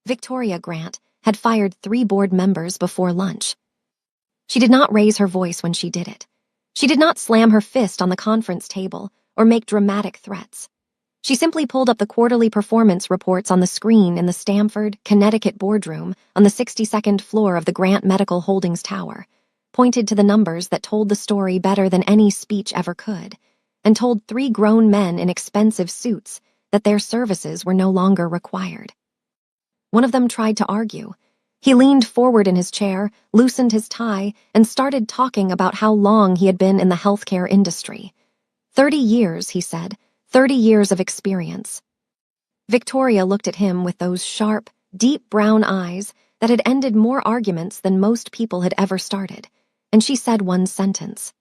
Victoria Grant had fired 3 board members before lunch. She did not raise her voice when she did it. She did not slam her fist on the conference table or make dramatic threats. She simply pulled up the quarterly performance reports on the screen in the Stamford, Connecticut boardroom on the 62nd floor of the Grant Medical Holdings Tower, pointed to the numbers that told the story better than any speech ever could, and told 3 grown men in expensive suits that their services were no longer required. One of them tried to argue. He leaned forward in his chair, loosened his tie, and started talking about how long he had been in the healthcare industry. 30 years, he said. 30 years of experience. Victoria looked at him with those sharp, deep brown eyes that had ended more arguments than most people had ever started, and she said one sentence.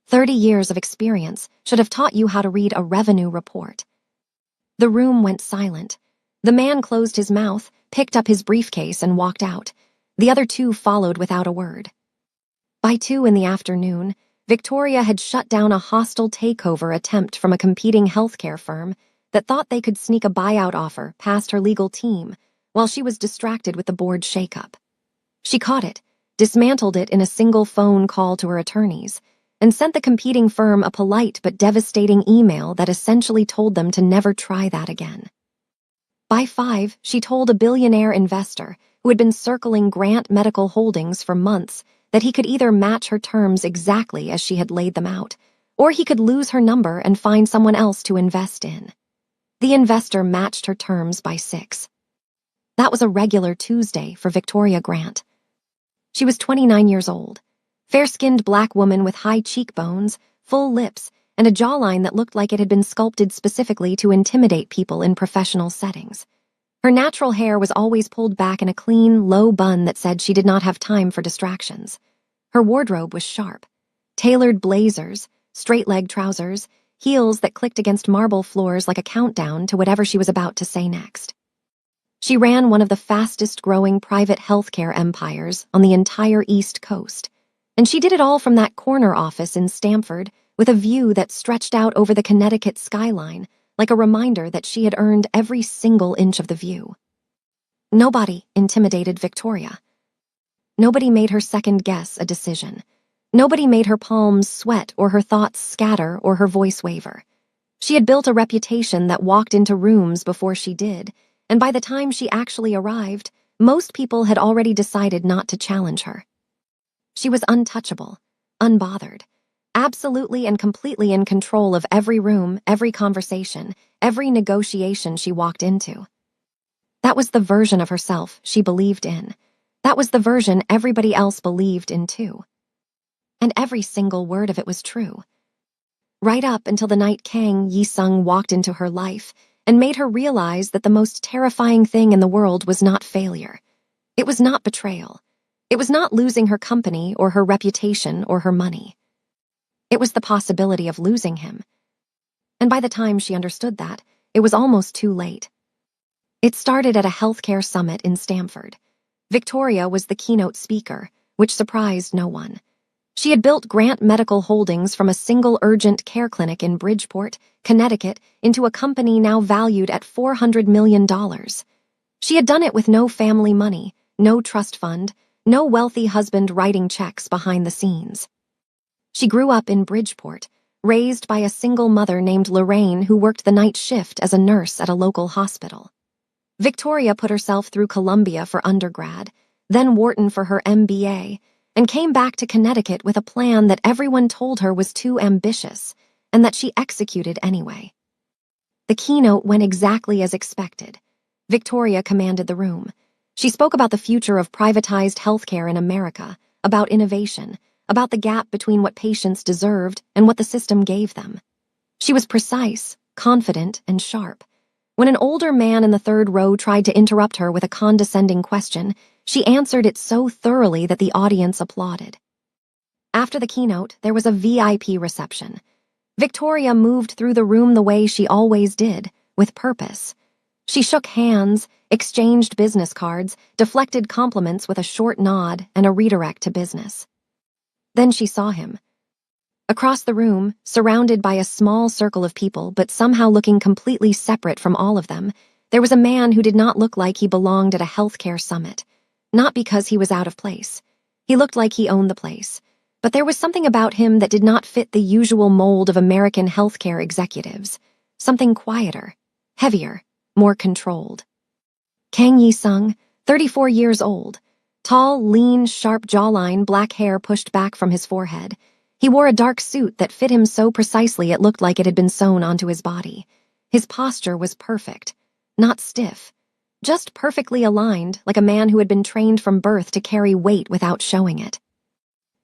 30 years of experience should have taught you how to read a revenue report. The room went silent. The man closed his mouth, picked up his briefcase, and walked out. The other 2 followed without a word. By 2 in the afternoon, Victoria had shut down a hostile takeover attempt from a competing healthcare firm that thought they could sneak a buyout offer past her legal team while she was distracted with the board shakeup. She caught it, dismantled it in a single phone call to her attorneys, and sent the competing firm a polite but devastating email that essentially told them to never try that again. By 5, she told a billionaire investor who had been circling Grant Medical Holdings for months that he could either match her terms exactly as she had laid them out, or he could lose her number and find someone else to invest in. The investor matched her terms by 6. That was a regular Tuesday for Victoria Grant. She was 29 years old, fair-skinned black woman with high cheekbones, full lips, and a jawline that looked like it had been sculpted specifically to intimidate people in professional settings. Her natural hair was always pulled back in a clean, low bun that said she did not have time for distractions. Her wardrobe was sharp. Tailored blazers, straight-leg trousers, heels that clicked against marble floors like a countdown to whatever she was about to say next. She ran one of the fastest-growing private healthcare empires on the entire East Coast, and she did it all from that corner office in Stamford with a view that stretched out over the Connecticut skyline, like a reminder that she had earned every single inch of the view. Nobody intimidated Victoria. Nobody made her second-guess a decision. Nobody made her palms sweat or her thoughts scatter or her voice waver. She had built a reputation that walked into rooms before she did, and by the time she actually arrived, most people had already decided not to challenge her. She was untouchable, unbothered, absolutely and completely in control of every room, every conversation, every negotiation she walked into. That was the version of herself she believed in. That was the version everybody else believed in too. And every single word of it was true. Right up until the night Kang Yi-sung walked into her life and made her realize that the most terrifying thing in the world was not failure. It was not betrayal. It was not losing her company or her reputation or her money. It was the possibility of losing him. And by the time she understood that, it was almost too late. It started at a healthcare summit in Stamford. Victoria was the keynote speaker, which surprised no one. She had built Grant Medical Holdings from a single urgent care clinic in Bridgeport, Connecticut, into a company now valued at $400 million. She had done it with no family money, no trust fund, no wealthy husband writing checks behind the scenes. She grew up in Bridgeport, raised by a single mother named Lorraine who worked the night shift as a nurse at a local hospital. Victoria put herself through Columbia for undergrad, then Wharton for her MBA, and came back to Connecticut with a plan that everyone told her was too ambitious and that she executed anyway. The keynote went exactly as expected. Victoria commanded the room. She spoke about the future of privatized healthcare in America, about innovation, about the gap between what patients deserved and what the system gave them. She was precise, confident, and sharp. When an older man in the third row tried to interrupt her with a condescending question, she answered it so thoroughly that the audience applauded. After the keynote, there was a VIP reception. Victoria moved through the room the way she always did, with purpose. She shook hands, exchanged business cards, deflected compliments with a short nod and a redirect to business. Then she saw him. Across the room, surrounded by a small circle of people but somehow looking completely separate from all of them, There was a man who did not look like he belonged at a healthcare summit. Not because he was out of place. He looked like he owned the place. But there was something about him that did not fit the usual mold of American healthcare executives. Something quieter, heavier, more controlled. Kang Yi-sung, 34 years old. Tall, lean, sharp jawline, black hair pushed back from his forehead. He wore a dark suit that fit him so precisely it looked like it had been sewn onto his body. His posture was perfect, not stiff, just perfectly aligned, like a man who had been trained from birth to carry weight without showing it.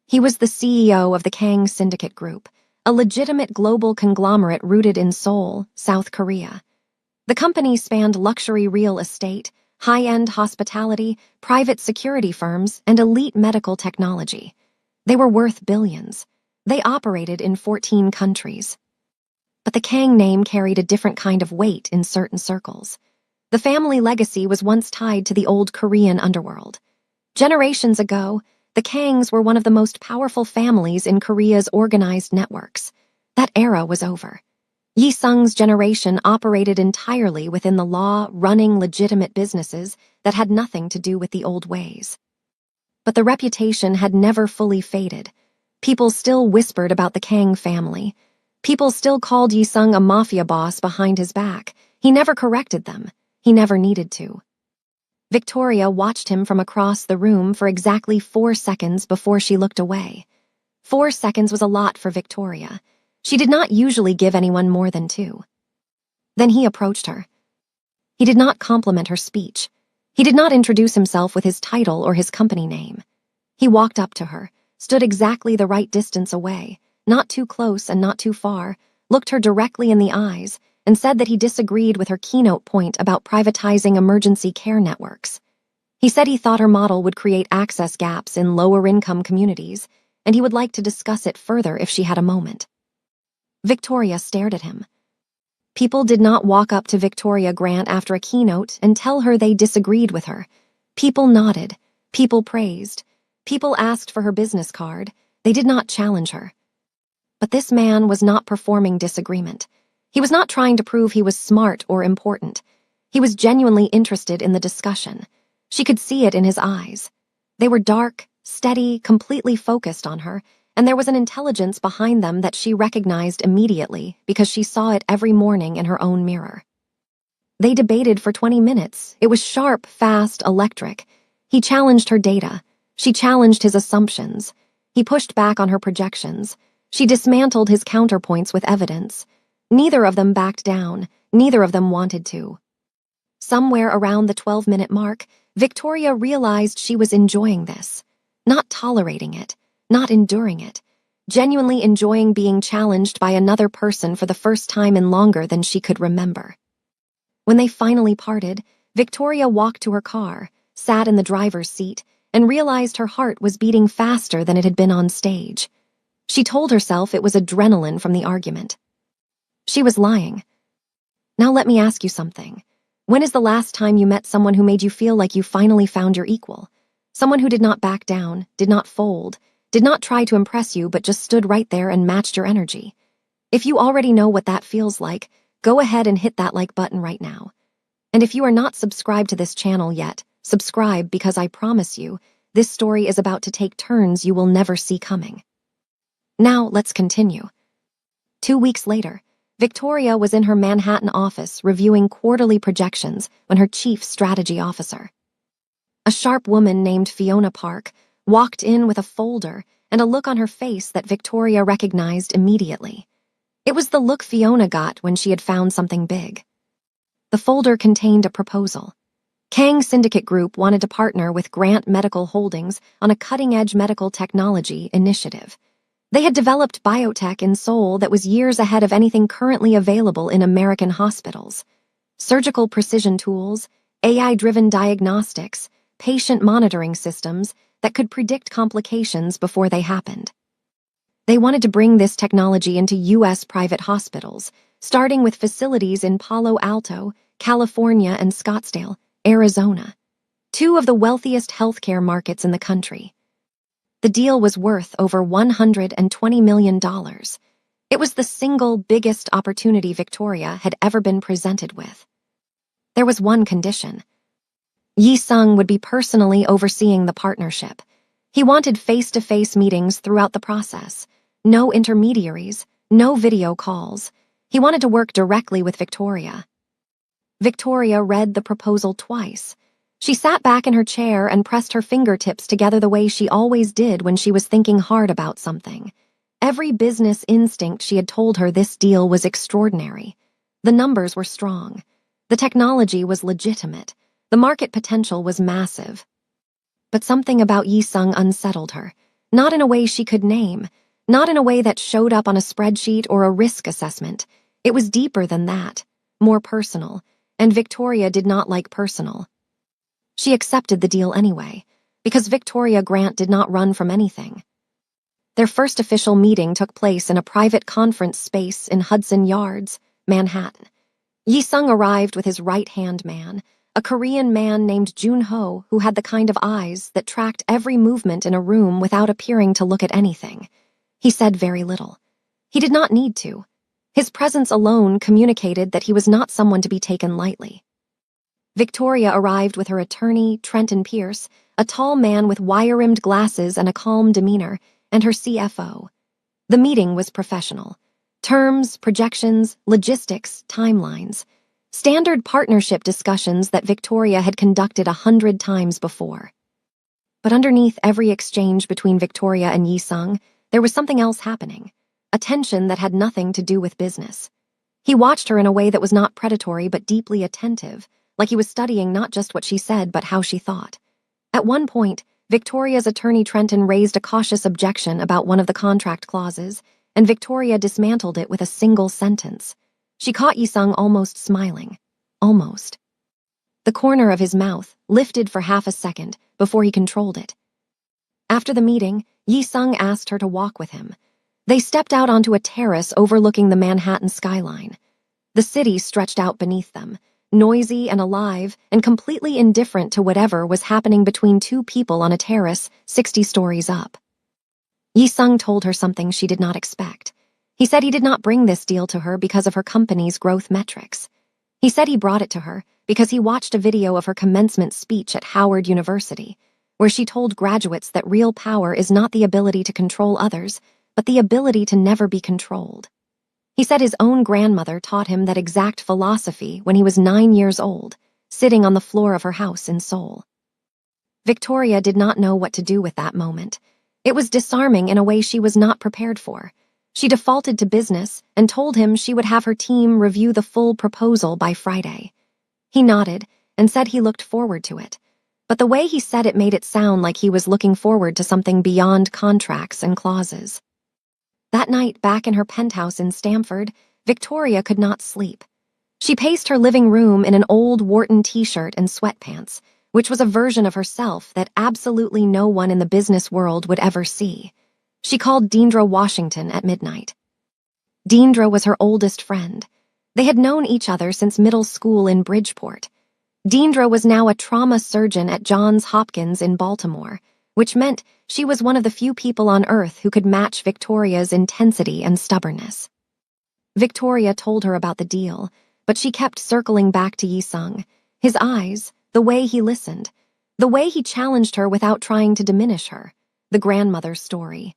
He was the CEO of the Kang Syndicate Group, a legitimate global conglomerate rooted in Seoul, South Korea. The company spanned luxury real estate, high-end hospitality, private security firms, and elite medical technology. They were worth billions. They operated in 14 countries. But the Kang name carried a different kind of weight in certain circles. The family legacy was once tied to the old Korean underworld. Generations ago, the Kangs were one of the most powerful families in Korea's organized networks. That era was over. Yi-sung's generation operated entirely within the law, running legitimate businesses that had nothing to do with the old ways. But the reputation had never fully faded. People still whispered about the Kang family. People still called Yi-sung a mafia boss behind his back. He never corrected them. He never needed to. Victoria watched him from across the room for exactly 4 seconds before she looked away. 4 seconds was a lot for Victoria. She did not usually give anyone more than 2. Then he approached her. He did not compliment her speech. He did not introduce himself with his title or his company name. He walked up to her, stood exactly the right distance away, not too close and not too far, looked her directly in the eyes, and said that he disagreed with her keynote point about privatizing emergency care networks. He said he thought her model would create access gaps in lower-income communities, and he would like to discuss it further if she had a moment. Victoria stared at him. People did not walk up to Victoria Grant after a keynote and tell her they disagreed with her. People nodded. People praised. People asked for her business card. They did not challenge her. But this man was not performing disagreement. He was not trying to prove he was smart or important. He was genuinely interested in the discussion. She could see it in his eyes. They were dark, steady, completely focused on her, and there was an intelligence behind them that she recognized immediately because she saw it every morning in her own mirror. They debated for 20 minutes. It was sharp, fast, electric. He challenged her data. She challenged his assumptions. He pushed back on her projections. She dismantled his counterpoints with evidence. Neither of them backed down. Neither of them wanted to. Somewhere around the 12-minute mark, Victoria realized she was enjoying this, not tolerating it, not enduring it, genuinely enjoying being challenged by another person for the first time in longer than she could remember. When they finally parted, Victoria walked to her car, sat in the driver's seat, and realized her heart was beating faster than it had been on stage. She told herself it was adrenaline from the argument. She was lying. Now let me ask you something. When is the last time you met someone who made you feel like you finally found your equal? Someone who did not back down, did not fold, did not try to impress you but just stood right there and matched your energy. If you already know what that feels like, go ahead and hit that like button right now. And if you are not subscribed to this channel yet, subscribe because I promise you, this story is about to take turns you will never see coming. Now let's continue. 2 weeks later, Victoria was in her Manhattan office reviewing quarterly projections when her chief strategy officer, a sharp woman named Fiona Park, walked in with a folder and a look on her face that Victoria recognized immediately. It was the look Fiona got when she had found something big. The folder contained a proposal. Kang Syndicate Group wanted to partner with Grant Medical Holdings on a cutting-edge medical technology initiative. They had developed biotech in Seoul that was years ahead of anything currently available in American hospitals. Surgical precision tools, AI-driven diagnostics, patient monitoring systems that could predict complications before they happened. They wanted to bring this technology into U.S. private hospitals, starting with facilities in Palo Alto, California, and Scottsdale, Arizona, 2 of the wealthiest healthcare markets in the country. The deal was worth over $120 million. It was the single biggest opportunity Victoria had ever been presented with. There was one condition. Yi Sung would be personally overseeing the partnership. He wanted face-to-face meetings throughout the process. No intermediaries, no video calls. He wanted to work directly with Victoria. Victoria read the proposal twice. She sat back in her chair and pressed her fingertips together the way she always did when she was thinking hard about something. Every business instinct she had told her this deal was extraordinary. The numbers were strong. The technology was legitimate. The market potential was massive. But something about Yi Sung unsettled her, not in a way she could name, not in a way that showed up on a spreadsheet or a risk assessment. It was deeper than that, more personal, and Victoria did not like personal. She accepted the deal anyway, because Victoria Grant did not run from anything. Their first official meeting took place in a private conference space in Hudson Yards, Manhattan. Yi Sung arrived with his right-hand man, a Korean man named Jun-ho who had the kind of eyes that tracked every movement in a room without appearing to look at anything. He said very little. He did not need to. His presence alone communicated that he was not someone to be taken lightly. Victoria arrived with her attorney, Trenton Pierce, a tall man with wire-rimmed glasses and a calm demeanor, and her CFO. The meeting was professional. Terms, projections, logistics, timelines. Standard partnership discussions that Victoria had conducted 100 times before. But underneath every exchange between Victoria and Yi Sung, there was something else happening, a tension that had nothing to do with business. He watched her in a way that was not predatory but deeply attentive, like he was studying not just what she said but how she thought. At one point, Victoria's attorney Trenton raised a cautious objection about one of the contract clauses, and Victoria dismantled it with a single sentence. She caught Yi Sung almost smiling. Almost. The corner of his mouth lifted for half a second before he controlled it. After the meeting, Yi Sung asked her to walk with him. They stepped out onto a terrace overlooking the Manhattan skyline. The city stretched out beneath them, noisy and alive and completely indifferent to whatever was happening between two people on a terrace 60 stories up. Yi Sung told her something she did not expect. He said he did not bring this deal to her because of her company's growth metrics. He said he brought it to her because he watched a video of her commencement speech at Howard University, where she told graduates that real power is not the ability to control others, but the ability to never be controlled. He said his own grandmother taught him that exact philosophy when he was 9 years old, sitting on the floor of her house in Seoul. Victoria did not know what to do with that moment. It was disarming in a way she was not prepared for. She defaulted to business and told him she would have her team review the full proposal by Friday. He nodded and said he looked forward to it, but the way he said it made it sound like he was looking forward to something beyond contracts and clauses. That night, back in her penthouse in Stamford, Victoria could not sleep. She paced her living room in an old Wharton t-shirt and sweatpants, which was a version of herself that absolutely no one in the business world would ever see. She called Deandra Washington at midnight. Deandra was her oldest friend. They had known each other since middle school in Bridgeport. Deandra was now a trauma surgeon at Johns Hopkins in Baltimore, which meant she was one of the few people on Earth who could match Victoria's intensity and stubbornness. Victoria told her about the deal, but she kept circling back to Yi Sung, his eyes, the way he listened, the way he challenged her without trying to diminish her, the grandmother's story.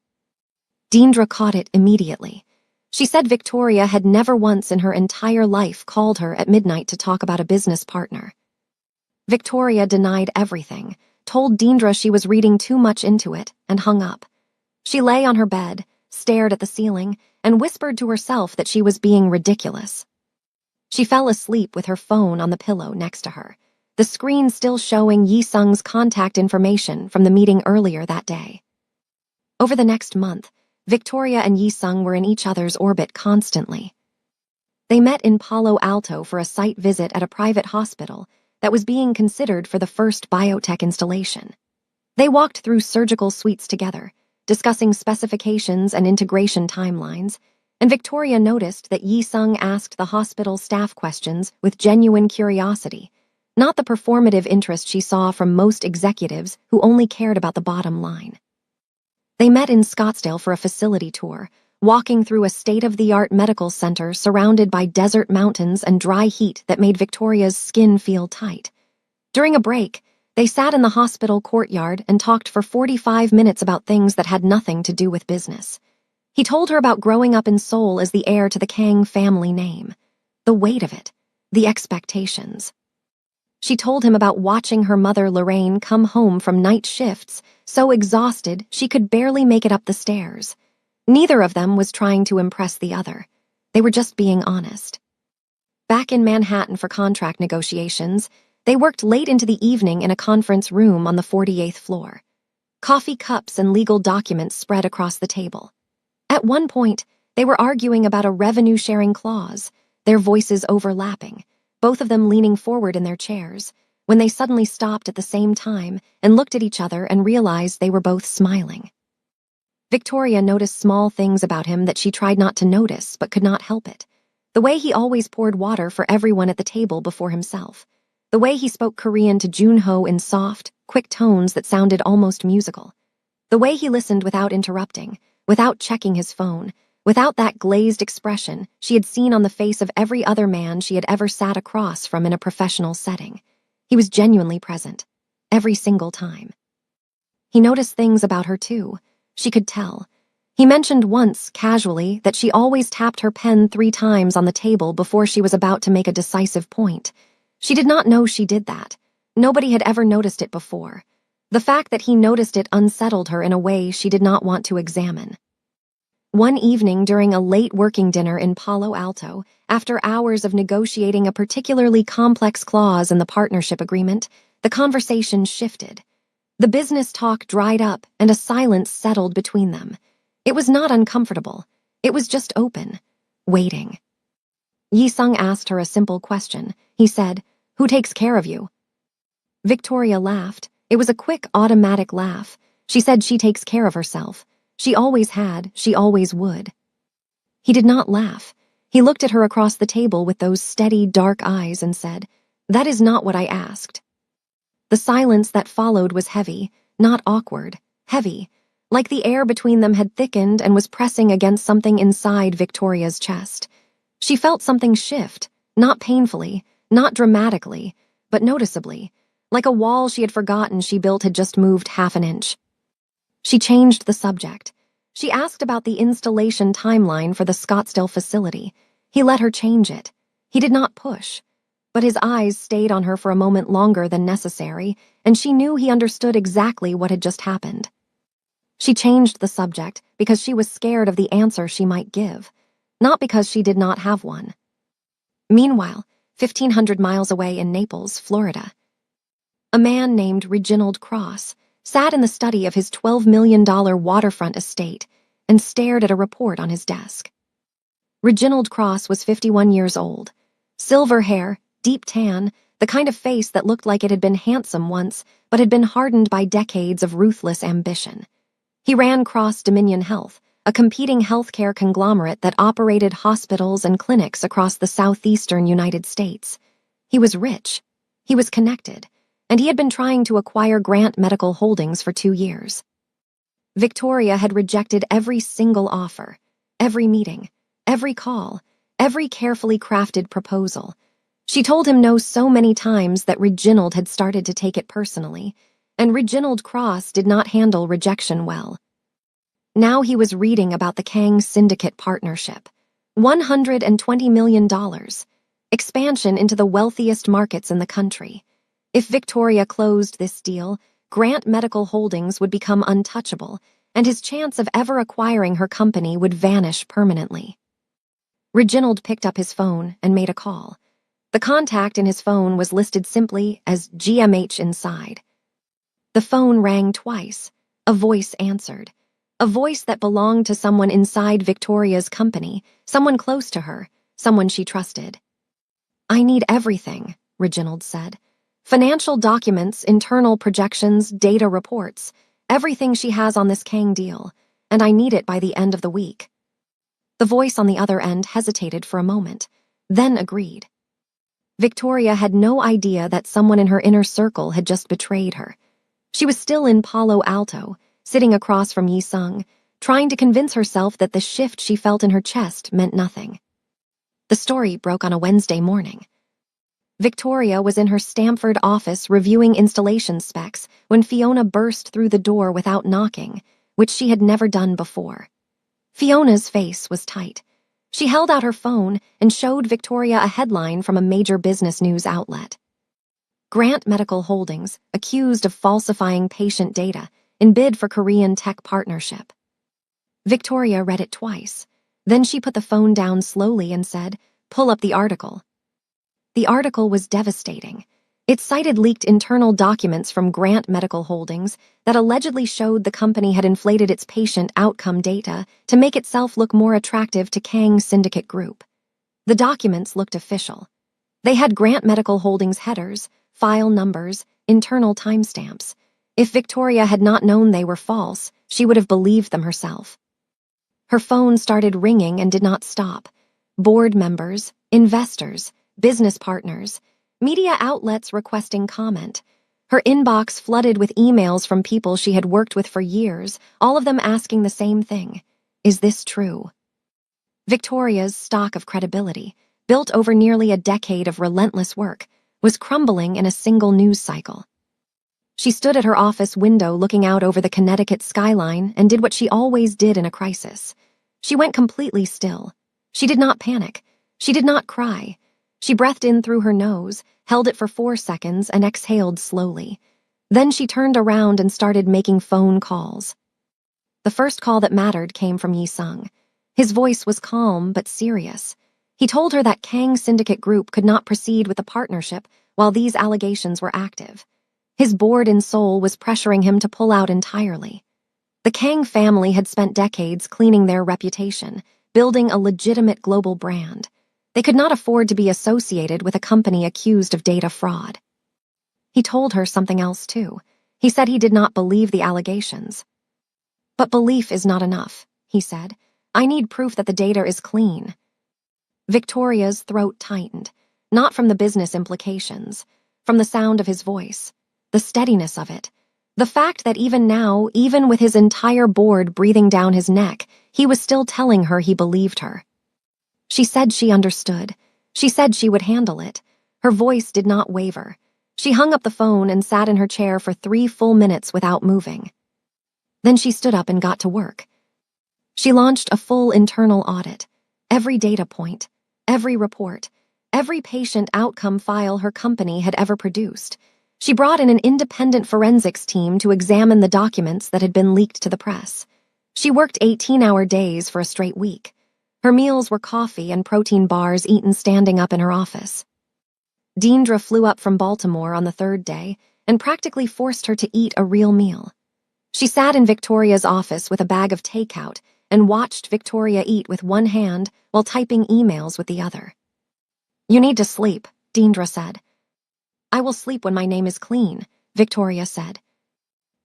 Deandra caught it immediately. She said Victoria had never once in her entire life called her at midnight to talk about a business partner. Victoria denied everything, told Deandra she was reading too much into it, and hung up. She lay on her bed, stared at the ceiling, and whispered to herself that she was being ridiculous. She fell asleep with her phone on the pillow next to her, the screen still showing Yi Sung's contact information from the meeting earlier that day. Over the next month, Victoria and Yi Sung were in each other's orbit constantly. They met in Palo Alto for a site visit at a private hospital that was being considered for the first biotech installation. They walked through surgical suites together, discussing specifications and integration timelines, and Victoria noticed that Yi Sung asked the hospital staff questions with genuine curiosity, not the performative interest she saw from most executives who only cared about the bottom line. They met in Scottsdale for a facility tour, walking through a state-of-the-art medical center surrounded by desert mountains and dry heat that made Victoria's skin feel tight. During a break, they sat in the hospital courtyard and talked for 45 minutes about things that had nothing to do with business. He told her about growing up in Seoul as the heir to the Kang family name. The weight of it, the expectations. She told him about watching her mother Lorraine come home from night shifts, so exhausted she could barely make it up the stairs. Neither of them was trying to impress the other. They were just being honest. Back in Manhattan for contract negotiations, they worked late into the evening in a conference room on the 48th floor. Coffee cups and legal documents spread across the table. At one point, they were arguing about a revenue-sharing clause, their voices overlapping, both of them leaning forward in their chairs, when they suddenly stopped at the same time and looked at each other and realized they were both smiling. Victoria noticed small things about him that she tried not to notice but could not help it. The way he always poured water for everyone at the table before himself. The way he spoke Korean to Junho in soft, quick tones that sounded almost musical. The way he listened without interrupting, without checking his phone, without that glazed expression she had seen on the face of every other man she had ever sat across from in a professional setting. He was genuinely present, every single time. He noticed things about her too. She could tell. He mentioned once, casually, that she always tapped her pen 3 times on the table before she was about to make a decisive point. She did not know she did that. Nobody had ever noticed it before. The fact that he noticed it unsettled her in a way she did not want to examine. One evening during a late working dinner in Palo Alto, after hours of negotiating a particularly complex clause in the partnership agreement, the conversation shifted. The business talk dried up and a silence settled between them. It was not uncomfortable. It was just open, waiting. Yi-sung asked her a simple question. He said, "Who takes care of you?" Victoria laughed. It was a quick, automatic laugh. She said she takes care of herself. She always had, she always would. He did not laugh. He looked at her across the table with those steady, dark eyes and said, "That is not what I asked." The silence that followed was heavy, not awkward, heavy, like the air between them had thickened and was pressing against something inside Victoria's chest. She felt something shift, not painfully, not dramatically, but noticeably, like a wall she had forgotten she built had just moved half an inch. She changed the subject. She asked about the installation timeline for the Scottsdale facility. He let her change it. He did not push. But his eyes stayed on her for a moment longer than necessary, and she knew he understood exactly what had just happened. She changed the subject because she was scared of the answer she might give, not because she did not have one. Meanwhile, 1,500 miles away in Naples, Florida, a man named Reginald Cross sat in the study of his $12 million waterfront estate and stared at a report on his desk. Reginald Cross was 51 years old. Silver hair, deep tan, the kind of face that looked like it had been handsome once but had been hardened by decades of ruthless ambition. He ran Cross Dominion Health, a competing healthcare conglomerate that operated hospitals and clinics across the southeastern United States. He was rich. He was connected. And he had been trying to acquire Grant Medical Holdings for 2 years. Victoria had rejected every single offer, every meeting, every call, every carefully crafted proposal. She told him no so many times that Reginald had started to take it personally, and Reginald Cross did not handle rejection well. Now he was reading about the Kang Syndicate partnership. $120 million. Expansion into the wealthiest markets in the country. If Victoria closed this deal, Grant Medical Holdings would become untouchable, and his chance of ever acquiring her company would vanish permanently. Reginald picked up his phone and made a call. The contact in his phone was listed simply as GMH inside. The phone rang twice. A voice answered. A voice that belonged to someone inside Victoria's company, someone close to her, someone she trusted. "I need everything," Reginald said. "Financial documents, internal projections, data reports, everything she has on this Kang deal, and I need it by the end of the week." The voice on the other end hesitated for a moment, then agreed. Victoria had no idea that someone in her inner circle had just betrayed her. She was still in Palo Alto, sitting across from Yi-sung, trying to convince herself that the shift she felt in her chest meant nothing. The story broke on a Wednesday morning. Victoria was in her Stamford office reviewing installation specs when Fiona burst through the door without knocking, which she had never done before. Fiona's face was tight. She held out her phone and showed Victoria a headline from a major business news outlet. Grant Medical Holdings accused of falsifying patient data in bid for Korean tech partnership. Victoria read it twice. Then she put the phone down slowly and said, "Pull up the article." The article was devastating. It cited leaked internal documents from Grant Medical Holdings that allegedly showed the company had inflated its patient outcome data to make itself look more attractive to Kang Syndicate Group. The documents looked official. They had Grant Medical Holdings headers, file numbers, internal timestamps. If Victoria had not known they were false, she would have believed them herself. Her phone started ringing and did not stop. Board members, investors, business partners, media outlets requesting comment. Her inbox flooded with emails from people she had worked with for years, all of them asking the same thing. Is this true? Victoria's stock of credibility, built over nearly a decade of relentless work, was crumbling in a single news cycle. She stood at her office window looking out over the Connecticut skyline and did what she always did in a crisis. She went completely still. She did not panic. She did not cry. She breathed in through her nose, held it for 4 seconds, and exhaled slowly. Then she turned around and started making phone calls. The first call that mattered came from Yi-sung. His voice was calm but serious. He told her that Kang Syndicate Group could not proceed with the partnership while these allegations were active. His board in Seoul was pressuring him to pull out entirely. The Kang family had spent decades cleaning their reputation, building a legitimate global brand. They could not afford to be associated with a company accused of data fraud. He told her something else, too. He said he did not believe the allegations. But belief is not enough, he said. I need proof that the data is clean. Victoria's throat tightened, not from the business implications, from the sound of his voice, the steadiness of it, the fact that even now, even with his entire board breathing down his neck, he was still telling her he believed her. She said she understood. She said she would handle it. Her voice did not waver. She hung up the phone and sat in her chair for 3 full minutes without moving. Then she stood up and got to work. She launched a full internal audit. Every data point, every report, every patient outcome file her company had ever produced. She brought in an independent forensics team to examine the documents that had been leaked to the press. She worked 18-hour days for a straight week. Her meals were coffee and protein bars eaten standing up in her office. Deendra flew up from Baltimore on the 3rd day and practically forced her to eat a real meal. She sat in Victoria's office with a bag of takeout and watched Victoria eat with one hand while typing emails with the other. You need to sleep, Deendra said. I will sleep when my name is clean, Victoria said.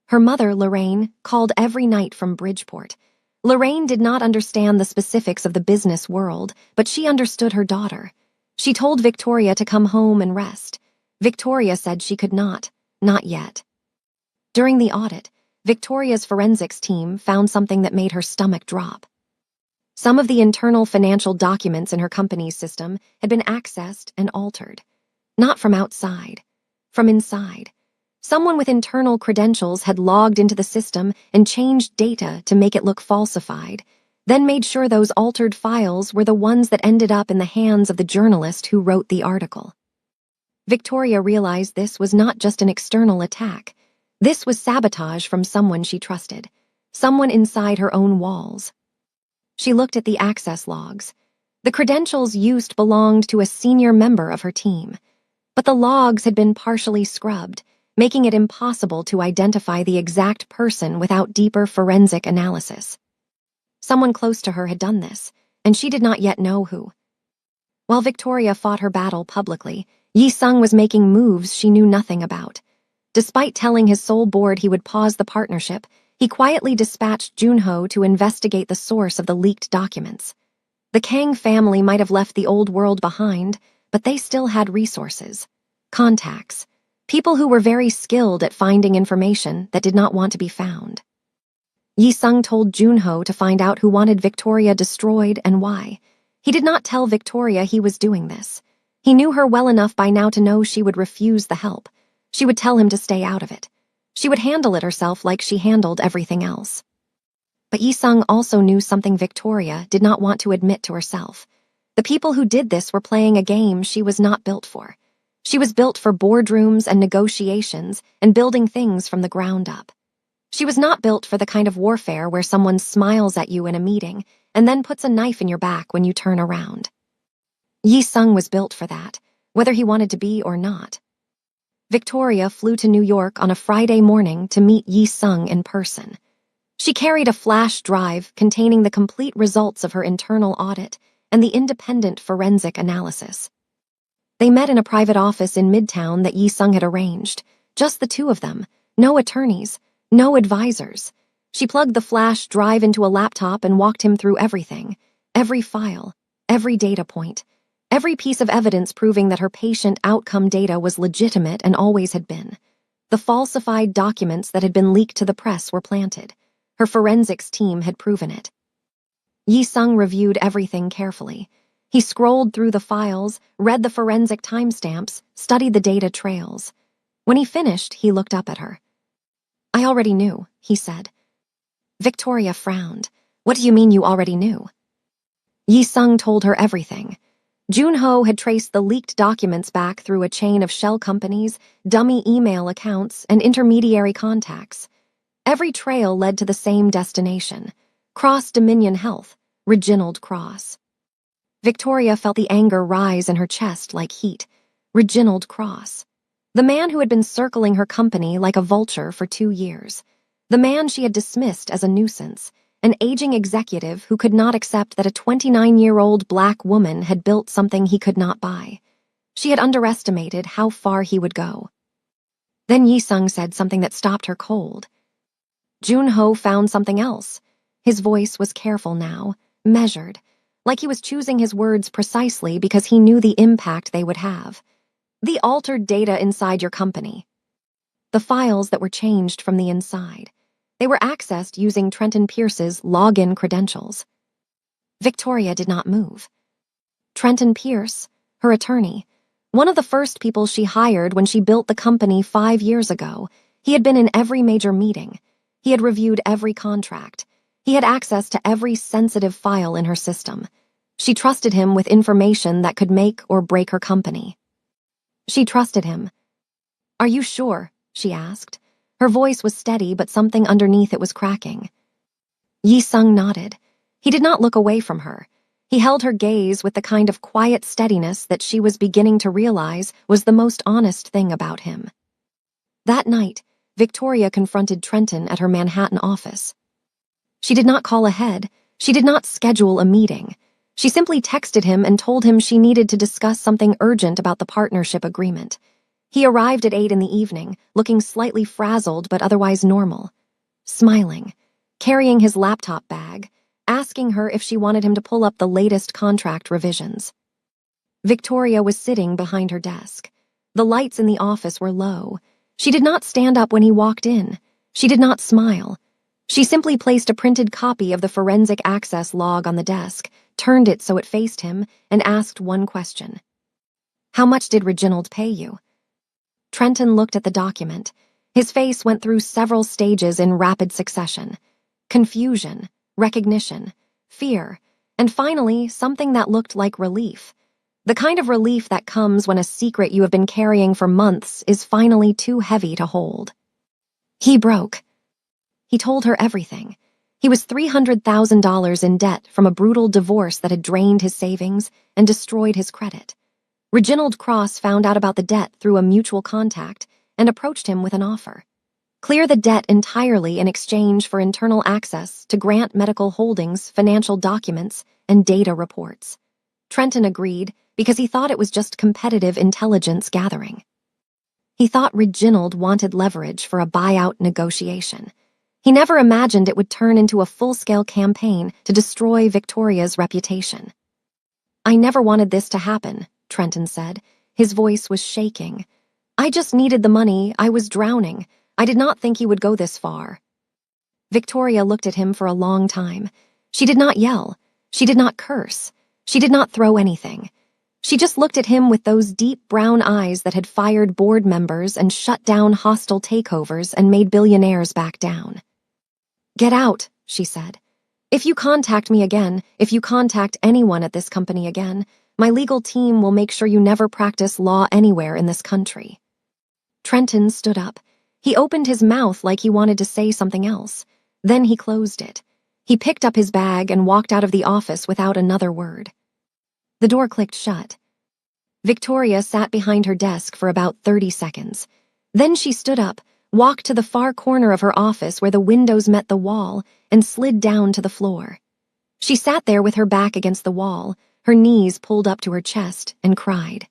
Her mother, Lorraine, called every night from Bridgeport. Lorraine did not understand the specifics of the business world, but she understood her daughter. She told Victoria to come home and rest. Victoria said she could not yet. During the audit, Victoria's forensics team found something that made her stomach drop. Some of the internal financial documents in her company's system had been accessed and altered. Not from outside, from inside. Someone with internal credentials had logged into the system and changed data to make it look falsified, then made sure those altered files were the ones that ended up in the hands of the journalist who wrote the article. Victoria realized this was not just an external attack. This was sabotage from someone she trusted, someone inside her own walls. She looked at the access logs. The credentials used belonged to a senior member of her team, but the logs had been partially scrubbed, making it impossible to identify the exact person without deeper forensic analysis. Someone close to her had done this, and she did not yet know who. While Victoria fought her battle publicly, Yi-sung was making moves she knew nothing about. Despite telling his Seoul board he would pause the partnership, he quietly dispatched Junho to investigate the source of the leaked documents. The Kang family might have left the old world behind, but they still had resources, contacts, people who were very skilled at finding information that did not want to be found. Yi-sung told Junho to find out who wanted Victoria destroyed and why. He did not tell Victoria he was doing this. He knew her well enough by now to know she would refuse the help. She would tell him to stay out of it. She would handle it herself like she handled everything else. But Yi-sung also knew something Victoria did not want to admit to herself. The people who did this were playing a game she was not built for. She was built for boardrooms and negotiations and building things from the ground up. She was not built for the kind of warfare where someone smiles at you in a meeting and then puts a knife in your back when you turn around. Yi-sung was built for that, whether he wanted to be or not. Victoria flew to New York on a Friday morning to meet Yi-sung in person. She carried a flash drive containing the complete results of her internal audit and the independent forensic analysis. They met in a private office in Midtown that Yi-sung had arranged, just the two of them, no attorneys, no advisors. She plugged the flash drive into a laptop and walked him through everything, every file, every data point, every piece of evidence proving that her patient outcome data was legitimate and always had been. The falsified documents that had been leaked to the press were planted. Her forensics team had proven it. Yi-sung reviewed everything carefully. He scrolled through the files, read the forensic timestamps, studied the data trails. When he finished, he looked up at her. "I already knew," he said. Victoria frowned. "What do you mean you already knew?" Yi-sung told her everything. Junho had traced the leaked documents back through a chain of shell companies, dummy email accounts, and intermediary contacts. Every trail led to the same destination, Cross Dominion Health, Reginald Cross. Victoria felt the anger rise in her chest like heat. Reginald Cross. The man who had been circling her company like a vulture for 2 years. The man she had dismissed as a nuisance, an aging executive who could not accept that a 29-year-old black woman had built something he could not buy. She had underestimated how far he would go. Then Yi-sung said something that stopped her cold. Junho found something else. His voice was careful now, measured, like he was choosing his words precisely because he knew the impact they would have. The altered data inside your company. The files that were changed from the inside. They were accessed using Trenton Pierce's login credentials. Victoria did not move. Trenton Pierce, her attorney, one of the first people she hired when she built the company 5 years ago. He had been in every major meeting. He had reviewed every contract. He had access to every sensitive file in her system. She trusted him with information that could make or break her company. She trusted him. "Are you sure?" she asked. Her voice was steady, but something underneath it was cracking. Yi-sung nodded. He did not look away from her. He held her gaze with the kind of quiet steadiness that she was beginning to realize was the most honest thing about him. That night, Victoria confronted Trenton at her Manhattan office. She did not call ahead. She did not schedule a meeting. She simply texted him and told him she needed to discuss something urgent about the partnership agreement. He arrived at 8 in the evening, looking slightly frazzled but otherwise normal. Smiling, carrying his laptop bag, asking her if she wanted him to pull up the latest contract revisions. Victoria was sitting behind her desk. The lights in the office were low. She did not stand up when he walked in. She did not smile. She simply placed a printed copy of the forensic access log on the desk, turned it so it faced him, and asked one question. "How much did Reginald pay you?" Trenton looked at the document. His face went through several stages in rapid succession. Confusion, recognition, fear, and finally something that looked like relief. The kind of relief that comes when a secret you have been carrying for months is finally too heavy to hold. He broke. He told her everything. He was $300,000 in debt from a brutal divorce that had drained his savings and destroyed his credit. Reginald Cross found out about the debt through a mutual contact and approached him with an offer. Clear the debt entirely in exchange for internal access to Grant Medical Holdings' financial documents and data reports. Trenton agreed because he thought it was just competitive intelligence gathering. He thought Reginald wanted leverage for a buyout negotiation. He never imagined it would turn into a full-scale campaign to destroy Victoria's reputation. "I never wanted this to happen," Trenton said. His voice was shaking. "I just needed the money. I was drowning. I did not think he would go this far." Victoria looked at him for a long time. She did not yell. She did not curse. She did not throw anything. She just looked at him with those deep brown eyes that had fired board members and shut down hostile takeovers and made billionaires back down. "Get out," she said. "If you contact me again, if you contact anyone at this company again, my legal team will make sure you never practice law anywhere in this country." Trenton stood up. He opened his mouth like he wanted to say something else. Then he closed it. He picked up his bag and walked out of the office without another word. The door clicked shut. Victoria sat behind her desk for about 30 seconds. Then she stood up, walked to the far corner of her office where the windows met the wall, and slid down to the floor. She sat there with her back against the wall, her knees pulled up to her chest, and cried.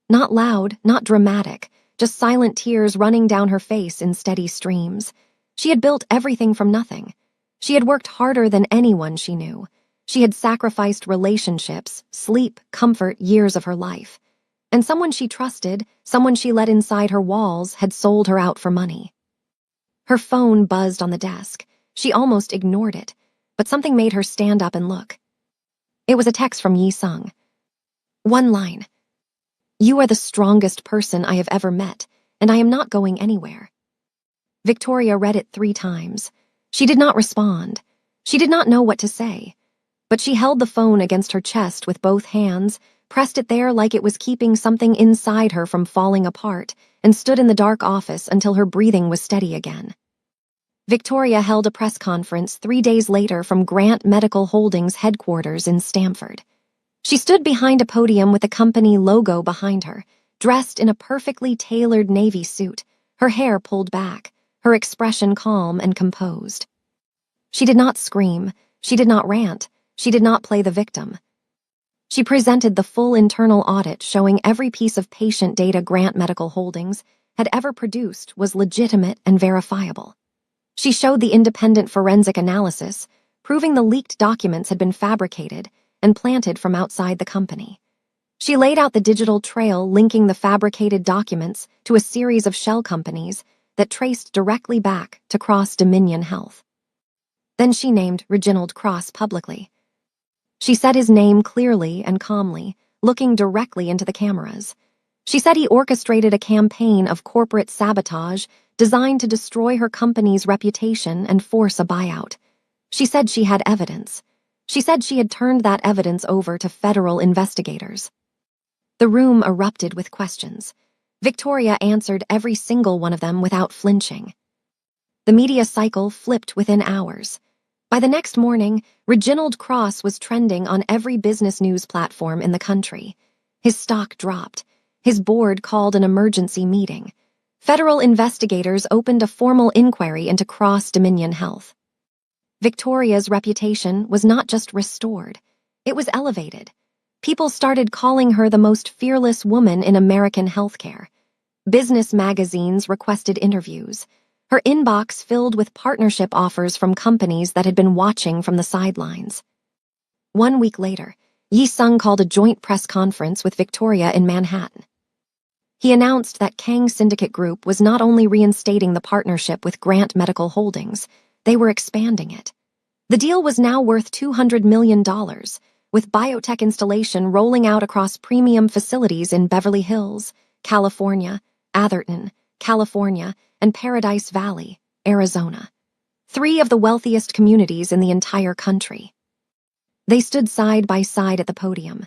Not loud, not dramatic, just silent tears running down her face in steady streams. She had built everything from nothing. She had worked harder than anyone she knew. She had sacrificed relationships, sleep, comfort, years of her life. And someone she trusted, someone she let inside her walls, had sold her out for money. Her phone buzzed on the desk. She almost ignored it, but something made her stand up and look. It was a text from Yi-sung. One line. "You are the strongest person I have ever met, and I am not going anywhere." Victoria read it 3 times. She did not respond. She did not know what to say. But she held the phone against her chest with both hands, pressed it there like it was keeping something inside her from falling apart, and stood in the dark office until her breathing was steady again. Victoria held a press conference 3 days later from Grant Medical Holdings headquarters in Stamford. She stood behind a podium with the company logo behind her, dressed in a perfectly tailored navy suit, her hair pulled back, her expression calm and composed. She did not scream, she did not rant, she did not play the victim. She presented the full internal audit showing every piece of patient data Grant Medical Holdings had ever produced was legitimate and verifiable. She showed the independent forensic analysis, proving the leaked documents had been fabricated and planted from outside the company. She laid out the digital trail linking the fabricated documents to a series of shell companies that traced directly back to Cross Dominion Health. Then she named Reginald Cross publicly. She said his name clearly and calmly, looking directly into the cameras. She said he orchestrated a campaign of corporate sabotage designed to destroy her company's reputation and force a buyout. She said she had evidence. She said she had turned that evidence over to federal investigators. The room erupted with questions. Victoria answered every single one of them without flinching. The media cycle flipped within hours. By the next morning, Reginald Cross was trending on every business news platform in the country. His stock dropped. His board called an emergency meeting. Federal investigators opened a formal inquiry into Cross Dominion Health. Victoria's reputation was not just restored, it was elevated. People started calling her the most fearless woman in American healthcare. Business magazines requested interviews. Her inbox filled with partnership offers from companies that had been watching from the sidelines. 1 week later, Yi-sung called a joint press conference with Victoria in Manhattan. He announced that Kang Syndicate Group was not only reinstating the partnership with Grant Medical Holdings, they were expanding it. The deal was now worth $200 million, with biotech installation rolling out across premium facilities in Beverly Hills, California, Atherton, California, and Paradise Valley, Arizona. 3 of the wealthiest communities in the entire country. They stood side by side at the podium.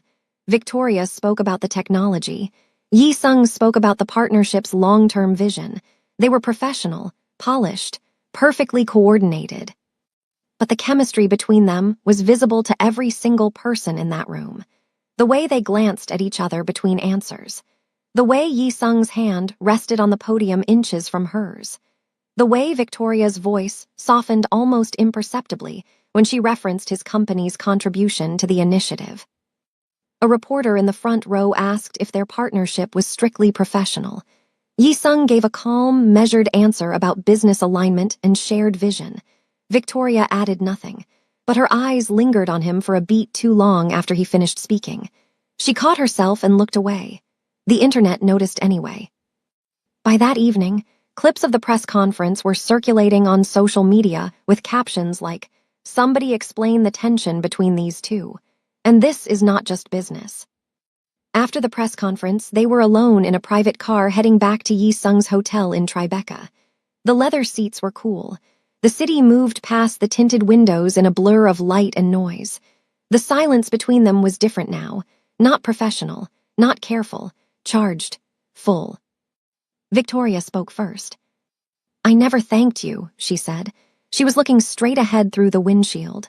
Victoria spoke about the technology. Yi-sung spoke about the partnership's long-term vision. They were professional, polished, perfectly coordinated. But the chemistry between them was visible to every single person in that room. The way they glanced at each other between answers. The way Yi-sung's hand rested on the podium inches from hers. The way Victoria's voice softened almost imperceptibly when she referenced his company's contribution to the initiative. A reporter in the front row asked if their partnership was strictly professional. Yi-sung gave a calm, measured answer about business alignment and shared vision. Victoria added nothing, but her eyes lingered on him for a beat too long after he finished speaking. She caught herself and looked away. The internet noticed anyway. By that evening, Clips of the press conference were circulating on social media with captions like, "Somebody explain the tension between these two. And this is not just business." After the press conference, they were alone in a private car heading back to Yi Sung's hotel in Tribeca. The leather seats were cool. The city moved past the tinted windows in a blur of light and noise. The silence between them was different now, not professional, not careful, charged, full. Victoria spoke first. "I never thanked you," she said. She was looking straight ahead through the windshield.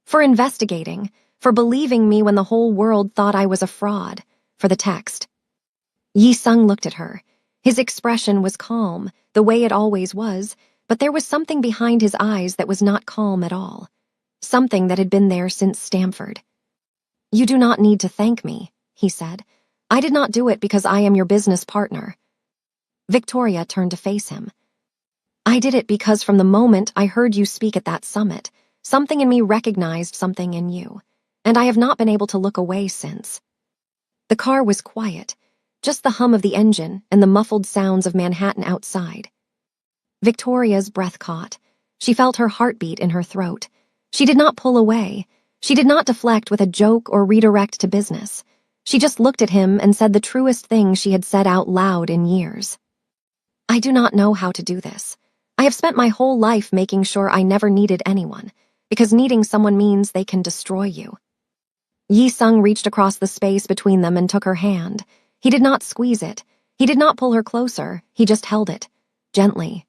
"For investigating, for believing me when the whole world thought I was a fraud, for the text." Yi Sung looked at her. His expression was calm, the way it always was, but there was something behind his eyes that was not calm at all. Something that had been there since Stamford. "You do not need to thank me," he said. "I did not do it because I am your business partner." Victoria turned to face him. "I did it because from the moment I heard you speak at that summit, something in me recognized something in you, and I have not been able to look away since." The car was quiet, just the hum of the engine and the muffled sounds of Manhattan outside. Victoria's breath caught. She felt her heartbeat in her throat. She did not pull away. She did not deflect with a joke or redirect to business. She just looked at him and said the truest thing she had said out loud in years. "I do not know how to do this. I have spent my whole life making sure I never needed anyone, because needing someone means they can destroy you." Yi Sung reached across the space between them and took her hand. He did not squeeze it. He did not pull her closer. He just held it, gently.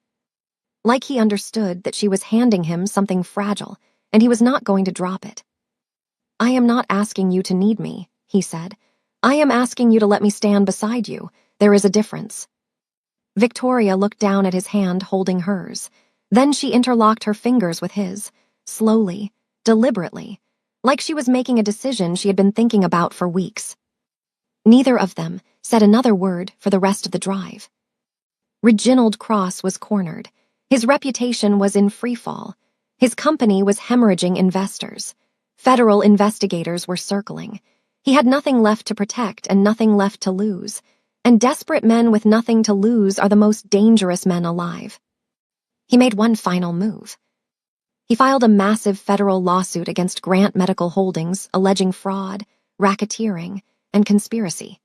Like he understood that she was handing him something fragile, and he was not going to drop it. "I am not asking you to need me," he said. "I am asking you to let me stand beside you. There is a difference." Victoria looked down at his hand holding hers. Then she interlocked her fingers with his, slowly, deliberately, like she was making a decision she had been thinking about for weeks. Neither of them said another word for the rest of the drive. Reginald Cross was cornered. His reputation was in freefall. His company was hemorrhaging investors. Federal investigators were circling. He had nothing left to protect and nothing left to lose. And desperate men with nothing to lose are the most dangerous men alive. He made one final move. He filed a massive federal lawsuit against Grant Medical Holdings alleging fraud, racketeering, and conspiracy.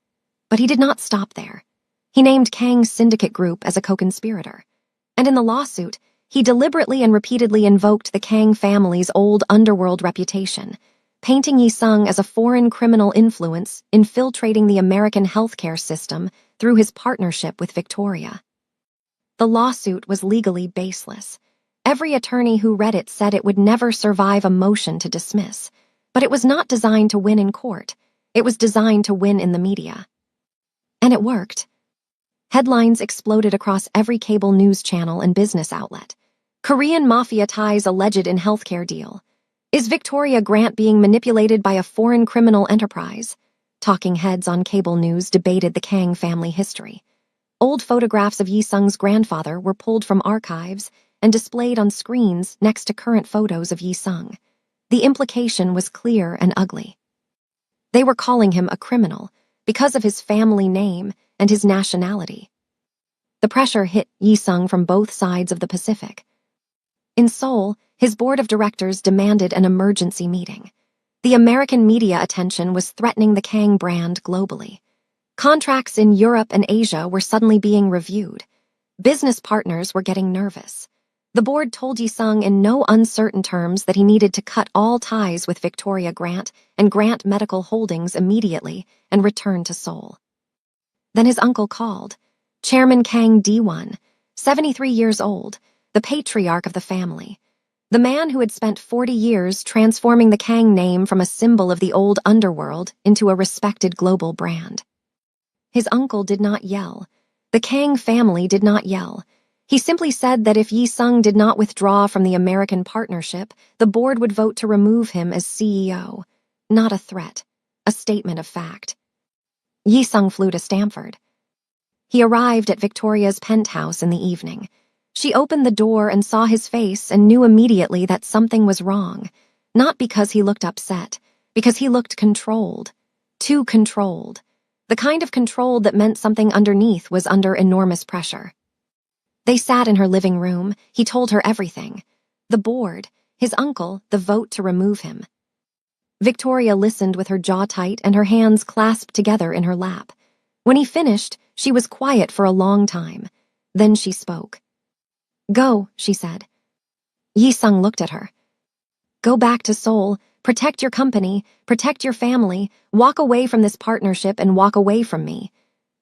But he did not stop there. He named Kang's syndicate group as a co-conspirator. And in the lawsuit, he deliberately and repeatedly invoked the Kang family's old underworld reputation, painting Yi Sung as a foreign criminal influence infiltrating the American healthcare system through his partnership with Victoria. The lawsuit was legally baseless. Every attorney who read it said it would never survive a motion to dismiss, but it was not designed to win in court. It was designed to win in the media. And it worked. Headlines exploded across every cable news channel and business outlet. "Korean Mafia ties alleged in healthcare deal. Is Victoria Grant being manipulated by a foreign criminal enterprise?" Talking heads on cable news debated the Kang family history. Old photographs of Yi Sung's grandfather were pulled from archives and displayed on screens next to current photos of Yi Sung. The implication was clear and ugly. They were calling him a criminal because of his family name and his nationality. The pressure hit Yi Sung from both sides of the Pacific. In Seoul, his board of directors demanded an emergency meeting. The American media attention was threatening the Kang brand globally. Contracts in Europe and Asia were suddenly being reviewed. Business partners were getting nervous. The board told Yi Sung in no uncertain terms that he needed to cut all ties with Victoria Grant and Grant Medical Holdings immediately and return to Seoul. Then his uncle called. Chairman Kang D1, 73 years old, the patriarch of the family. The man who had spent 40 years transforming the Kang name from a symbol of the old underworld into a respected global brand. His uncle did not yell. The Kang family did not yell. He simply said that if Yi Sung did not withdraw from the American partnership, the board would vote to remove him as CEO. Not a threat, a statement of fact. Yi Sung flew to Stamford. He arrived at Victoria's penthouse in the evening. She opened the door and saw his face and knew immediately that something was wrong. Not because he looked upset, because he looked controlled. Too controlled. The kind of control that meant something underneath was under enormous pressure. They sat in her living room. He told her everything. The board, his uncle, the vote to remove him. Victoria listened with her jaw tight and her hands clasped together in her lap. When he finished, she was quiet for a long time. Then she spoke. "Go," she said. Yi-sung looked at her. "Go back to Seoul, protect your company, protect your family, walk away from this partnership and walk away from me."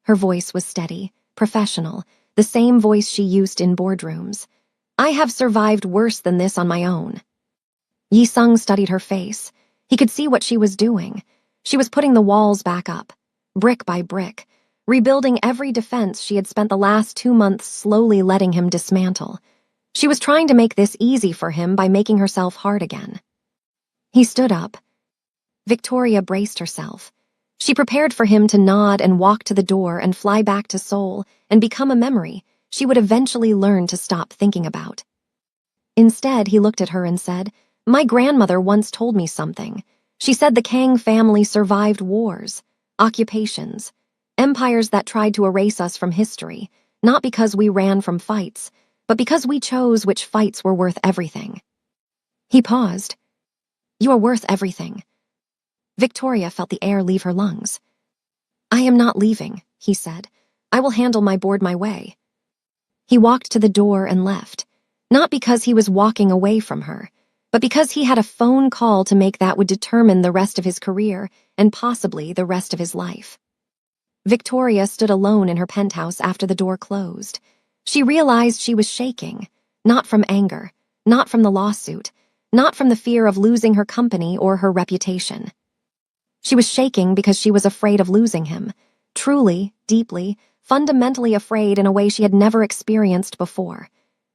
Her voice was steady, professional, the same voice she used in boardrooms. "I have survived worse than this on my own." Yi-sung studied her face. He could see what she was doing. She was putting the walls back up, brick by brick, rebuilding every defense she had spent the last 2 months slowly letting him dismantle. She was trying to make this easy for him by making herself hard again. He stood up. Victoria braced herself. She prepared for him to nod and walk to the door and fly back to Seoul and become a memory she would eventually learn to stop thinking about. Instead, he looked at her and said, "My grandmother once told me something. She said the Kang family survived wars, occupations, empires that tried to erase us from history, not because we ran from fights, but because we chose which fights were worth everything." He paused. "You are worth everything." Victoria felt the air leave her lungs. "I am not leaving," he said. "I will handle my board my way." He walked to the door and left, not because he was walking away from her, but because he had a phone call to make that would determine the rest of his career and possibly the rest of his life. Victoria stood alone in her penthouse after the door closed. She realized she was shaking, not from anger, not from the lawsuit, not from the fear of losing her company or her reputation. She was shaking because she was afraid of losing him, truly, deeply, fundamentally afraid in a way she had never experienced before.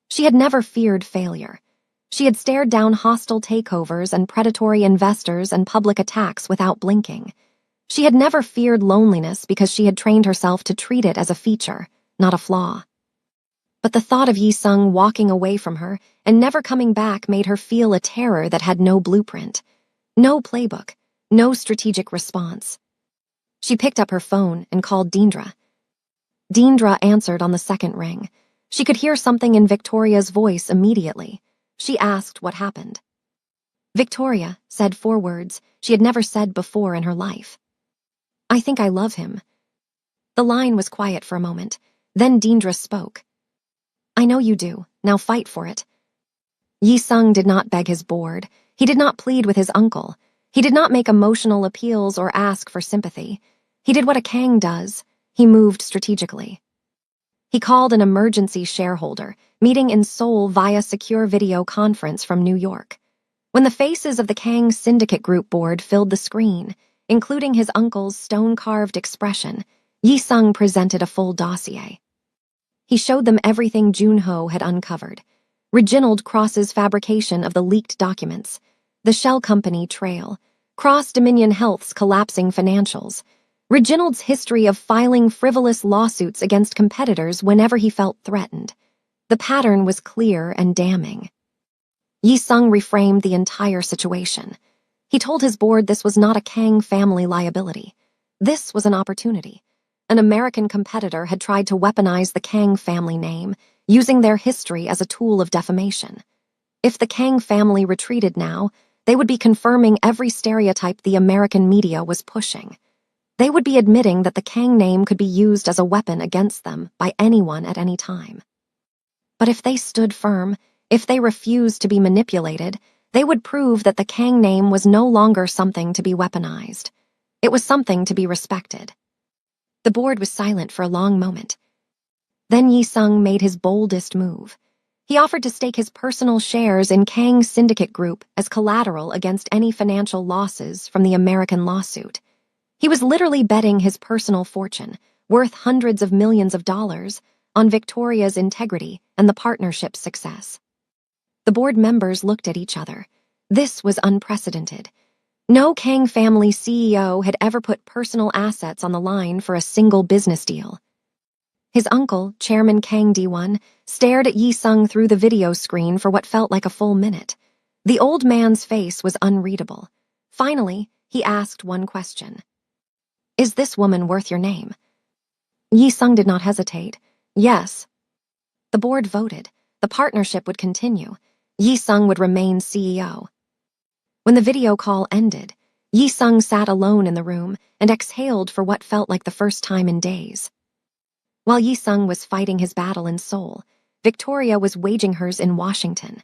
She had never feared failure. She had stared down hostile takeovers and predatory investors and public attacks without blinking. She had never feared loneliness because she had trained herself to treat it as a feature, not a flaw. But the thought of Yi-sung walking away from her and never coming back made her feel a terror that had no blueprint, no playbook, no strategic response. She picked up her phone and called Deendra. Deendra answered on the second ring. She could hear something in Victoria's voice immediately. She asked what happened. Victoria said 4 words she had never said before in her life. "I think I love him." The line was quiet for a moment. Then Deendra spoke. "I know you do. Now fight for it." Yi-sung did not beg his board. He did not plead with his uncle. He did not make emotional appeals or ask for sympathy. He did what a Kang does. He moved strategically. He called an emergency shareholder, meeting in Seoul via secure video conference from New York. When the faces of the Kang Syndicate Group board filled the screen, including his uncle's stone-carved expression, Yi-sung presented a full dossier. He showed them everything Junho had uncovered. Reginald Cross's fabrication of the leaked documents, the shell company trail, Cross Dominion Health's collapsing financials, Reginald's history of filing frivolous lawsuits against competitors whenever he felt threatened. The pattern was clear and damning. Yi-sung reframed the entire situation. He told his board this was not a Kang family liability. This was an opportunity. An American competitor had tried to weaponize the Kang family name, using their history as a tool of defamation. If the Kang family retreated now, they would be confirming every stereotype the American media was pushing. They would be admitting that the Kang name could be used as a weapon against them by anyone at any time. But if they stood firm, if they refused to be manipulated, they would prove that the Kang name was no longer something to be weaponized. It was something to be respected. The board was silent for a long moment. Then Yi-sung made his boldest move. He offered to stake his personal shares in Kang Syndicate Group as collateral against any financial losses from the American lawsuit. He was literally betting his personal fortune, worth hundreds of millions of dollars, on Victoria's integrity and the partnership's success. The board members looked at each other. This was unprecedented. No Kang family CEO had ever put personal assets on the line for a single business deal. His uncle, Chairman Kang Di-won, stared at Yi-sung through the video screen for what felt like a full minute. The old man's face was unreadable. Finally, he asked one question. "Is this woman worth your name?" Yi-sung did not hesitate. "Yes." The board voted. The partnership would continue. Yi-sung would remain CEO. When the video call ended, Yi-sung sat alone in the room and exhaled for what felt like the first time in days. While Yi-sung was fighting his battle in Seoul, Victoria was waging hers in Washington.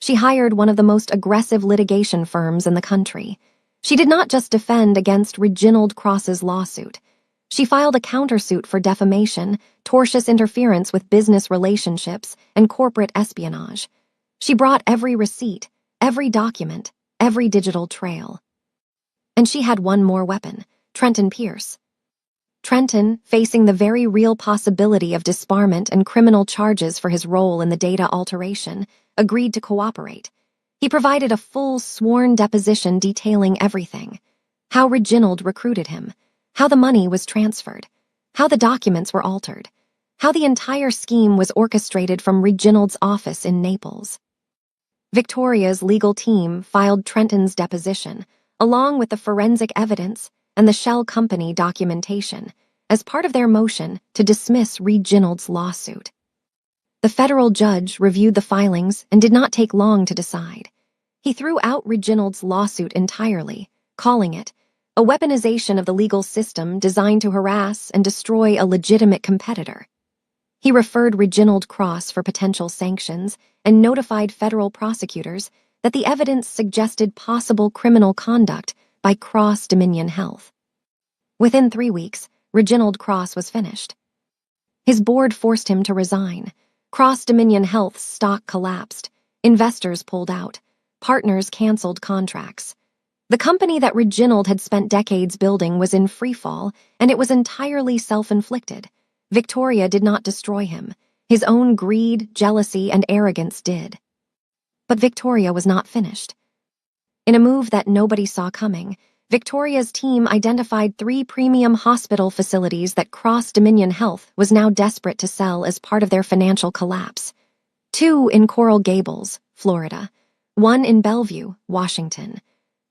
She hired one of the most aggressive litigation firms in the country. She did not just defend against Reginald Cross's lawsuit. She filed a countersuit for defamation, tortious interference with business relationships, and corporate espionage. She brought every receipt, every document, every digital trail. And she had one more weapon, Trenton Pierce. Trenton, facing the very real possibility of disbarment and criminal charges for his role in the data alteration, agreed to cooperate. He provided a full sworn deposition detailing everything: how Reginald recruited him, how the money was transferred, how the documents were altered, how the entire scheme was orchestrated from Reginald's office in Naples. Victoria's legal team filed Trenton's deposition, along with the forensic evidence and the shell company documentation, as part of their motion to dismiss Reginald's lawsuit. The federal judge reviewed the filings and did not take long to decide. He threw out Reginald's lawsuit entirely, calling it a weaponization of the legal system designed to harass and destroy a legitimate competitor. He referred Reginald Cross for potential sanctions and notified federal prosecutors that the evidence suggested possible criminal conduct by Cross Dominion Health. Within 3 weeks, Reginald Cross was finished. His board forced him to resign. Cross Dominion Health's stock collapsed. Investors pulled out. Partners canceled contracts. The company that Reginald had spent decades building was in freefall, and it was entirely self-inflicted. Victoria did not destroy him. His own greed, jealousy, and arrogance did. But Victoria was not finished. In a move that nobody saw coming, Victoria's team identified 3 premium hospital facilities that Cross Dominion Health was now desperate to sell as part of their financial collapse. 2 in Coral Gables, Florida. 1 in Bellevue, Washington.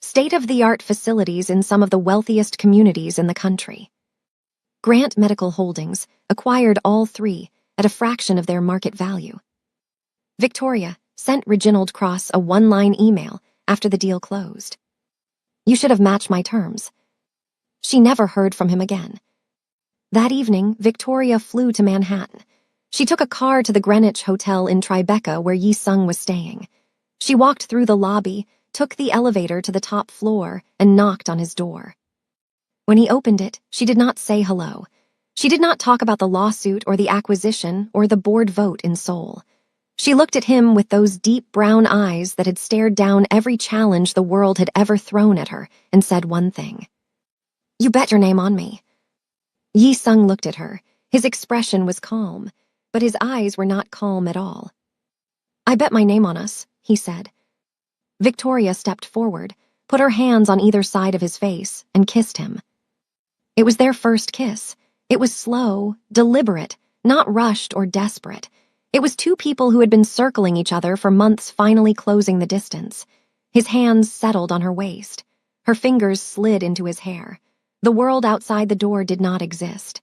State-of-the-art facilities in some of the wealthiest communities in the country. Grant Medical Holdings acquired all 3 at a fraction of their market value. Victoria sent Reginald Cross a 1-line email after the deal closed. "You should have matched my terms." She never heard from him again. That evening, Victoria flew to Manhattan. She took a car to the Greenwich Hotel in Tribeca where Yi-sung was staying. She walked through the lobby, took the elevator to the top floor, and knocked on his door. When he opened it, she did not say hello. She did not talk about the lawsuit or the acquisition or the board vote in Seoul. She looked at him with those deep brown eyes that had stared down every challenge the world had ever thrown at her and said one thing: "You bet your name on me." Yi-sung looked at her. His expression was calm, but his eyes were not calm at all. "I bet my name on us," he said. Victoria stepped forward, put her hands on either side of his face, and kissed him. It was their first kiss. It was slow, deliberate, not rushed or desperate. It was 2 people who had been circling each other for months finally closing the distance. His hands settled on her waist. Her fingers slid into his hair. The world outside the door did not exist.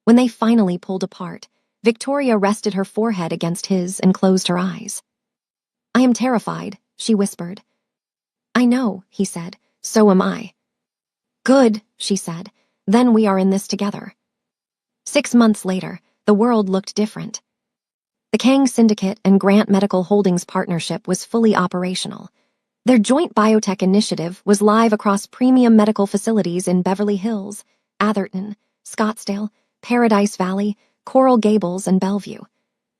When they finally pulled apart, Victoria rested her forehead against his and closed her eyes. "I am terrified," she whispered. "I know," he said. "So am I." "Good," she said. "Then we are in this together." 6 months later, the world looked different. The Kang Syndicate and Grant Medical Holdings partnership was fully operational. Their joint biotech initiative was live across premium medical facilities in Beverly Hills, Atherton, Scottsdale, Paradise Valley, Coral Gables, and Bellevue.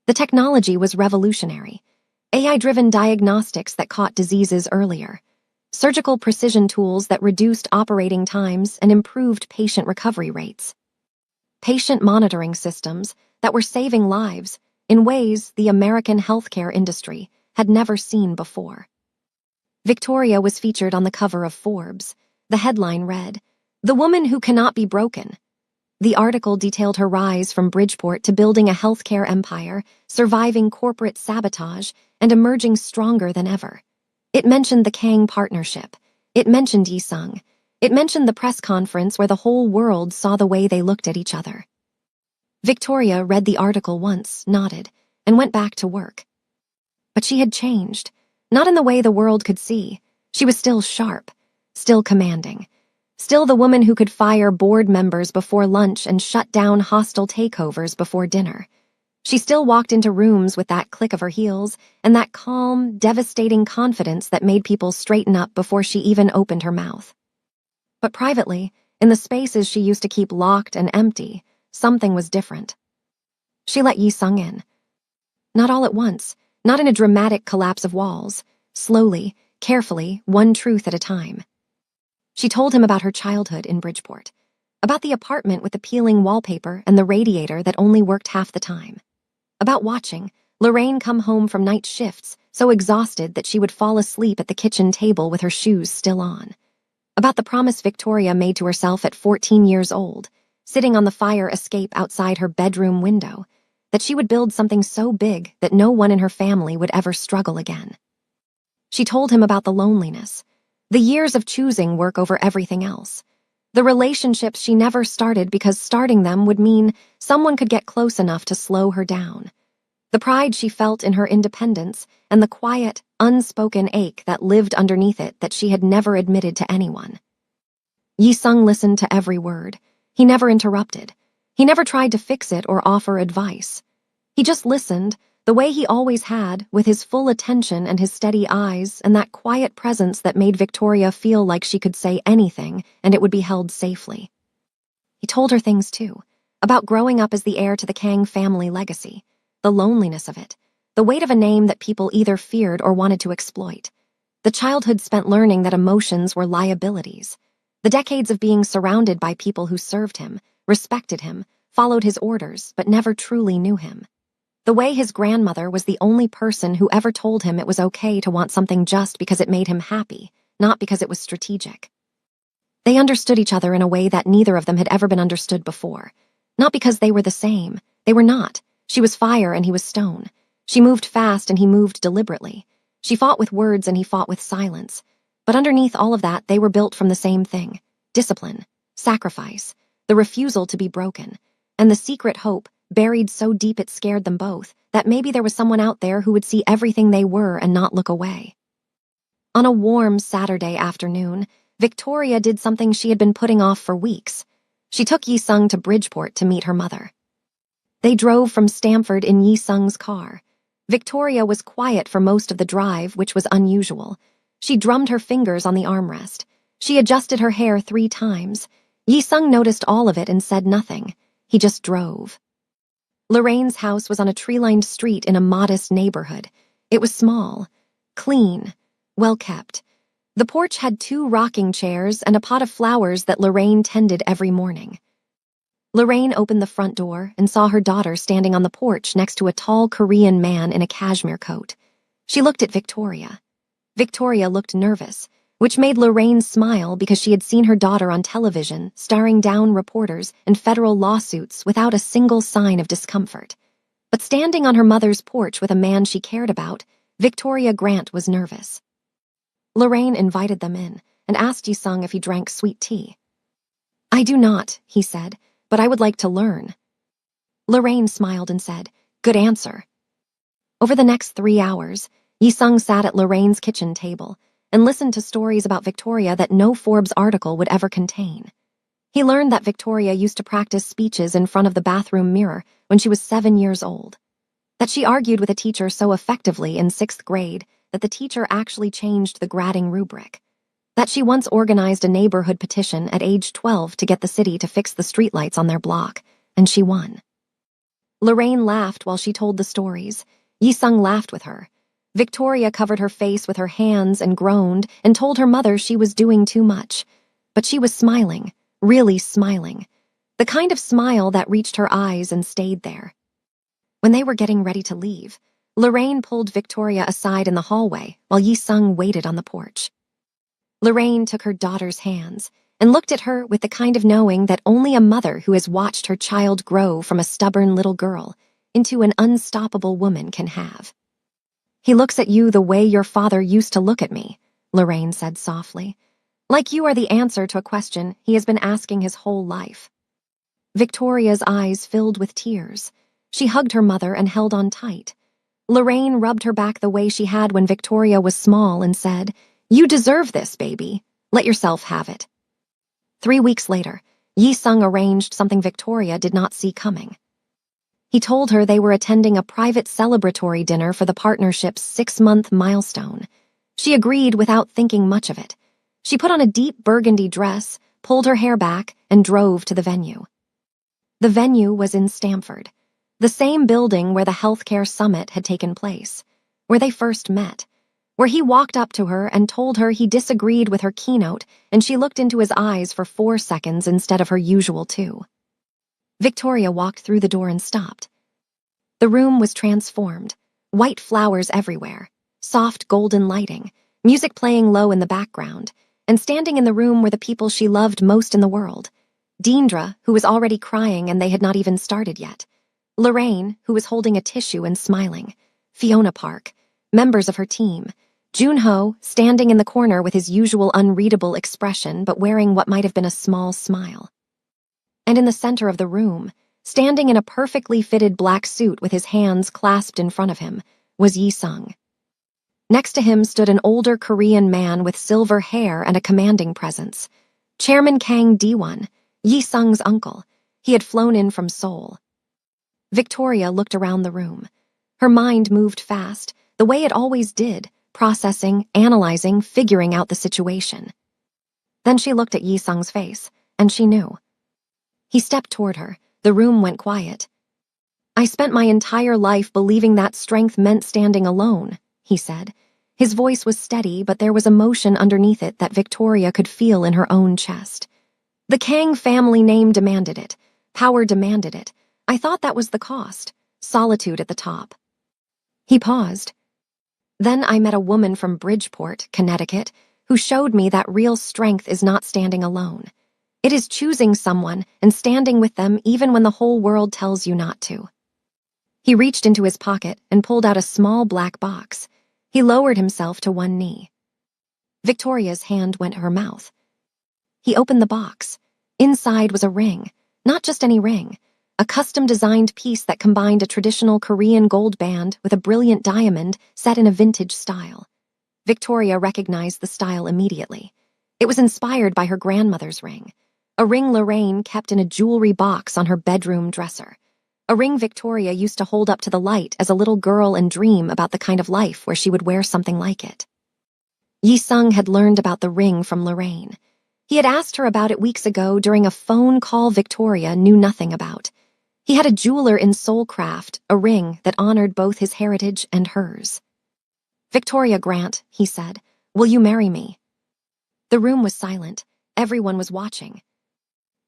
The technology was revolutionary. AI-driven diagnostics that caught diseases earlier. Surgical precision tools that reduced operating times and improved patient recovery rates. Patient monitoring systems that were saving lives in ways the American healthcare industry had never seen before. Victoria was featured on the cover of Forbes. The headline read, "The Woman Who Cannot Be Broken." The article detailed her rise from Bridgeport to building a healthcare empire, surviving corporate sabotage, and emerging stronger than ever. It mentioned the Kang partnership. It mentioned Yi-sung. It mentioned the press conference where the whole world saw the way they looked at each other. Victoria read the article once, nodded, and went back to work. But she had changed, not in the way the world could see. She was still sharp, still commanding, still the woman who could fire board members before lunch and shut down hostile takeovers before dinner. She still walked into rooms with that click of her heels and that calm, devastating confidence that made people straighten up before she even opened her mouth. But privately, in the spaces she used to keep locked and empty, something was different. She let Yi-sung in. Not all at once, not in a dramatic collapse of walls. Slowly, carefully, one truth at a time. She told him about her childhood in Bridgeport, about the apartment with the peeling wallpaper and the radiator that only worked half the time, about watching Lorraine come home from night shifts so exhausted that she would fall asleep at the kitchen table with her shoes still on, about the promise Victoria made to herself at 14 years old, sitting on the fire escape outside her bedroom window, that she would build something so big that no one in her family would ever struggle again. She told him about the loneliness, the years of choosing work over everything else, the relationships she never started because starting them would mean someone could get close enough to slow her down, the pride she felt in her independence and the quiet, unspoken ache that lived underneath it that she had never admitted to anyone. Yi-sung listened to every word. He never interrupted. He never tried to fix it or offer advice. He just listened, the way he always had, with his full attention and his steady eyes and that quiet presence that made Victoria feel like she could say anything and it would be held safely. He told her things too, about growing up as the heir to the Kang family legacy, the loneliness of it, the weight of a name that people either feared or wanted to exploit, the childhood spent learning that emotions were liabilities, the decades of being surrounded by people who served him, respected him, followed his orders, but never truly knew him. The way his grandmother was the only person who ever told him it was okay to want something just because it made him happy, not because it was strategic. They understood each other in a way that neither of them had ever been understood before. Not because they were the same. They were not. She was fire and he was stone. She moved fast and he moved deliberately. She fought with words and he fought with silence. But underneath all of that, they were built from the same thing: discipline, sacrifice, the refusal to be broken, and the secret hope, buried so deep it scared them both, that maybe there was someone out there who would see everything they were and not look away. On a warm Saturday afternoon, Victoria did something she had been putting off for weeks. She took Yi-sung to Bridgeport to meet her mother. They drove from Stamford in Yi-sung's car. Victoria was quiet for most of the drive, which was unusual. She drummed her fingers on the armrest. She adjusted her hair 3 times. Yi-sung noticed all of it and said nothing. He just drove. Lorraine's house was on a tree-lined street in a modest neighborhood. It was small, clean, well-kept. The porch had 2 rocking chairs and a pot of flowers that Lorraine tended every morning. Lorraine opened the front door and saw her daughter standing on the porch next to a tall Korean man in a cashmere coat. She looked at Victoria. Victoria looked nervous, which made Lorraine smile because she had seen her daughter on television, staring down reporters and federal lawsuits without a single sign of discomfort. But standing on her mother's porch with a man she cared about, Victoria Grant was nervous. Lorraine invited them in and asked Yi-sung if he drank sweet tea. "I do not," he said, "but I would like to learn." Lorraine smiled and said, "Good answer." Over the next 3 hours, Yi-sung sat at Lorraine's kitchen table and listened to stories about Victoria that no Forbes article would ever contain. He learned that Victoria used to practice speeches in front of the bathroom mirror when she was 7 years old, that she argued with a teacher so effectively in 6th grade that the teacher actually changed the grading rubric, that she once organized a neighborhood petition at age 12 to get the city to fix the streetlights on their block, and she won. Lorraine laughed while she told the stories. Yi-sung laughed with her. Victoria covered her face with her hands and groaned and told her mother she was doing too much. But she was smiling, really smiling, the kind of smile that reached her eyes and stayed there. When they were getting ready to leave, Lorraine pulled Victoria aside in the hallway while Yi-sung waited on the porch. Lorraine took her daughter's hands and looked at her with the kind of knowing that only a mother who has watched her child grow from a stubborn little girl into an unstoppable woman can have. "He looks at you the way your father used to look at me," Lorraine said softly. "Like you are the answer to a question he has been asking his whole life." Victoria's eyes filled with tears. She hugged her mother and held on tight. Lorraine rubbed her back the way she had when Victoria was small and said, "You deserve this, baby. Let yourself have it." 3 weeks later, Yi-sung arranged something Victoria did not see coming. He told her they were attending a private celebratory dinner for the partnership's 6-month milestone. She agreed without thinking much of it. She put on a deep burgundy dress, pulled her hair back, and drove to the venue. The venue was in Stamford, the same building where the healthcare summit had taken place, where they first met, where he walked up to her and told her he disagreed with her keynote, and she looked into his eyes for 4 seconds instead of her usual 2. Victoria walked through the door and stopped. The room was transformed, white flowers everywhere, soft golden lighting, music playing low in the background, and standing in the room were the people she loved most in the world. Deendra, who was already crying and they had not even started yet. Lorraine, who was holding a tissue and smiling. Fiona Park, members of her team. Junho, standing in the corner with his usual unreadable expression but wearing what might have been a small smile. And in the center of the room, standing in a perfectly fitted black suit with his hands clasped in front of him, was Yi-sung. Next to him stood an older Korean man with silver hair and a commanding presence. Chairman Kang Di-won, Yi-sung's uncle. He had flown in from Seoul. Victoria looked around the room. Her mind moved fast, the way it always did, processing, analyzing, figuring out the situation. Then she looked at Yi-sung's face, and she knew. He stepped toward her. The room went quiet. "I spent my entire life believing that strength meant standing alone," he said. His voice was steady, but there was emotion underneath it that Victoria could feel in her own chest. "The Kang family name demanded it. Power demanded it. I thought that was the cost. Solitude at the top." He paused. "Then I met a woman from Bridgeport, Connecticut, who showed me that real strength is not standing alone. It is choosing someone and standing with them even when the whole world tells you not to." He reached into his pocket and pulled out a small black box. He lowered himself to one knee. Victoria's hand went to her mouth. He opened the box. Inside was a ring, not just any ring, a custom-designed piece that combined a traditional Korean gold band with a brilliant diamond set in a vintage style. Victoria recognized the style immediately. It was inspired by her grandmother's ring, a ring Lorraine kept in a jewelry box on her bedroom dresser, a ring Victoria used to hold up to the light as a little girl and dream about the kind of life where she would wear something like it. Yi-sung had learned about the ring from Lorraine. He had asked her about it weeks ago during a phone call Victoria knew nothing about. He had a jeweler in Soulcraft, a ring that honored both his heritage and hers. "Victoria Grant," he said, "will you marry me?" The room was silent. Everyone was watching.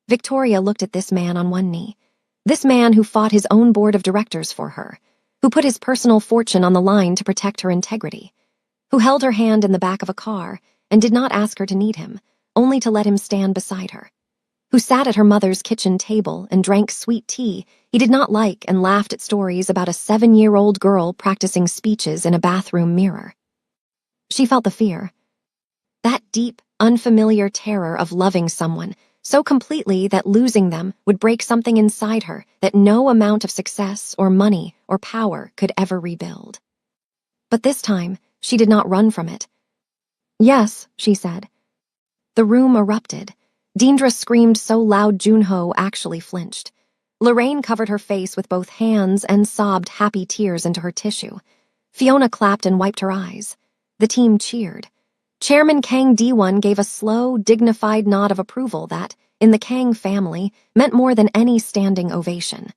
Victoria looked at this man on one knee. This man who fought his own board of directors for her, who put his personal fortune on the line to protect her integrity, who held her hand in the back of a car and did not ask her to need him, only to let him stand beside her, who sat at her mother's kitchen table and drank sweet tea he did not like and laughed at stories about a 7-year-old girl practicing speeches in a bathroom mirror. She felt the fear. That deep, unfamiliar terror of loving someone so completely that losing them would break something inside her that no amount of success or money or power could ever rebuild. But this time, she did not run from it. "Yes," she said. The room erupted. Deendra screamed so loud Junho actually flinched. Lorraine covered her face with both hands and sobbed happy tears into her tissue. Fiona clapped and wiped her eyes. The team cheered. Chairman Kang Di-won gave a slow, dignified nod of approval that, in the Kang family, meant more than any standing ovation.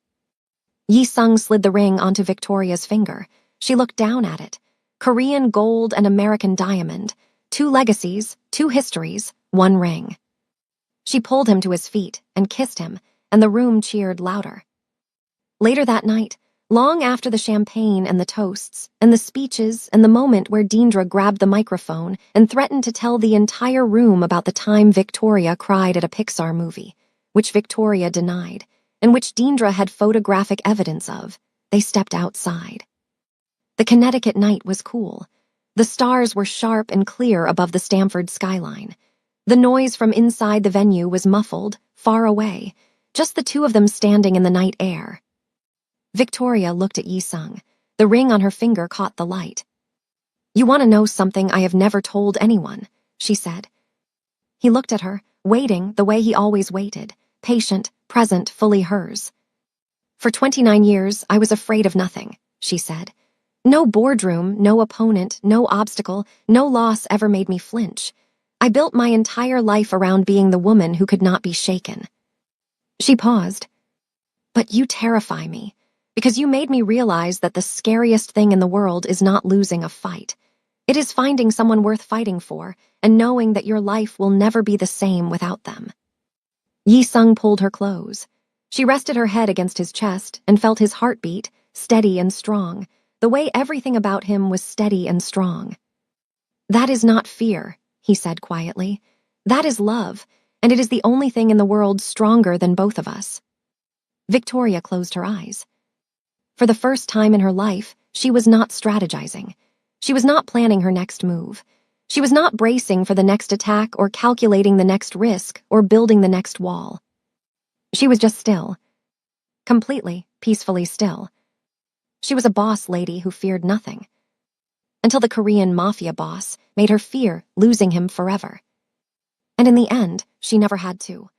Yi-sung slid the ring onto Victoria's finger. She looked down at it. Korean gold and American diamond. 2 legacies, 2 histories, 1 ring. She pulled him to his feet and kissed him, and the room cheered louder. Later that night, long after the champagne and the toasts, and the speeches and the moment where Deendra grabbed the microphone and threatened to tell the entire room about the time Victoria cried at a Pixar movie, which Victoria denied, and which Deendra had photographic evidence of, they stepped outside. The Connecticut night was cool. The stars were sharp and clear above the Stamford skyline. The noise from inside the venue was muffled, far away, Just the two of them standing in the night air. Victoria looked at Yi-sung. The ring on her finger caught the light. "You want to know something I have never told anyone," she said. He looked at her, waiting the way he always waited, patient, present, fully hers. "For 29 years, I was afraid of nothing," she said. "No boardroom, no opponent, no obstacle, no loss ever made me flinch. I built my entire life around being the woman who could not be shaken." She paused. "But you terrify me, because you made me realize that the scariest thing in the world is not losing a fight. It is finding someone worth fighting for and knowing that your life will never be the same without them." Yi-sung pulled her close. She rested her head against his chest and felt his heartbeat, steady and strong, the way everything about him was steady and strong. "That is not fear," he said quietly. "That is love, and it is the only thing in the world stronger than both of us." Victoria closed her eyes. For the first time in her life, she was not strategizing. She was not planning her next move. She was not bracing for the next attack or calculating the next risk or building the next wall. She was just still. Completely, peacefully still. She was a boss lady who feared nothing. Until the Korean Mafia boss made her fear losing him forever. And in the end, she never had to.